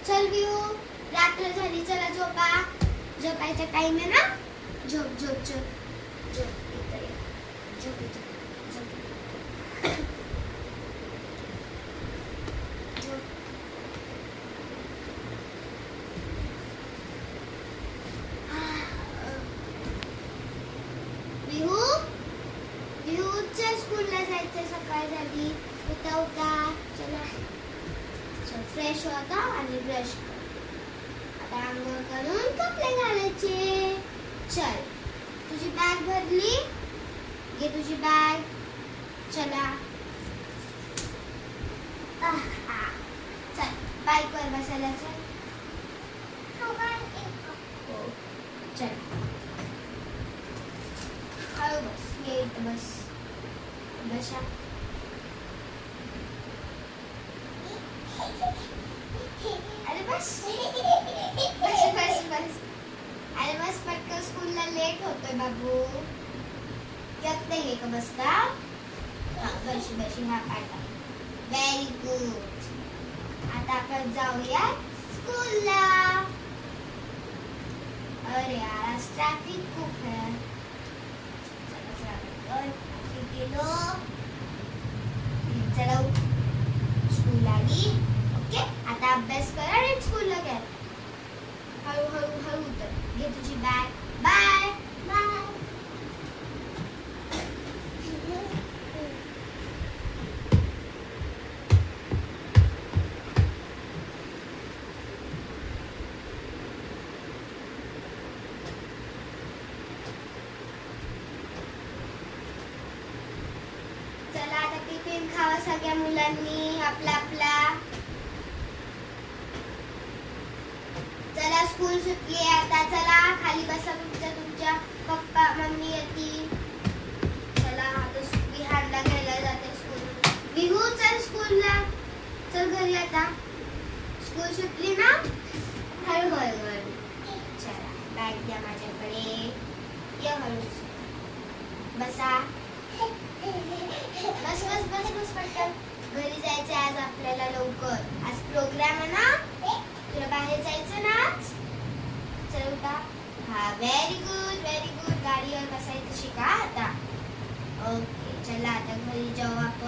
चल विहू, रात्र झाली, चला झोपा. झोपायचा टाइम आहे ना. झोप झोप झोप झोप इथे ये. झोप इथे. झोप. झोप. विहू, विहू चल, स्कूलला जायचं, सकाळ झाली. उठा उठा, चला. चल फ्रेश हो आता आणि ब्रश कर. आता आंघोळ करून कपडे घालायचे. चल, तुझी बॅग भरली, घे तुझी बॅग. चला. चल बाईक वर बसायला. चल हो, चल हळू बस. ये इथं बस. बसा. अरे बस बस बस बस. अरे बस पटकन, स्कूलला लेट होतोय बाबू. येत नाहीये का बसता. बस बस. हा पाठा. Very good. आता आपण जाऊया स्कूलला. अरे यार, आज ट्रॅफिक खूप आहे. गेलो. चला स्कूल आली. ओके, आता अभ्यास करा आणि स्कूलला घ्या. हळू हळू हळू उतर. घे तुझी बॅग. Bye bye. चला आता टिफिन खावा सगळ्या मुलांनी आपला आपला. चला स्कूल सुटली आहे आता. चला खाली बसा. तुमच्या पप्पा मम्मी येतील. चला आता विहारला घ्यायला जाते स्कूल. विहू चल स्कूलला. चल घरी आता. स्कूल सुटली ना. हळू हळू हळू. चला बॅग द्या माझ्याकडे. ये हळूच. बसा. बस बस बस बस पटकन. घरी जायचं आज आपल्याला लवकर. आज प्रोग्राम आहे ना. तुला बाहेर जायचं ना आज. चल उठा. हा व्हेरी गुड व्हेरी गुड. गाडीवर बसायचं शिका आता. ओके चला आता घरी जाऊ आपण.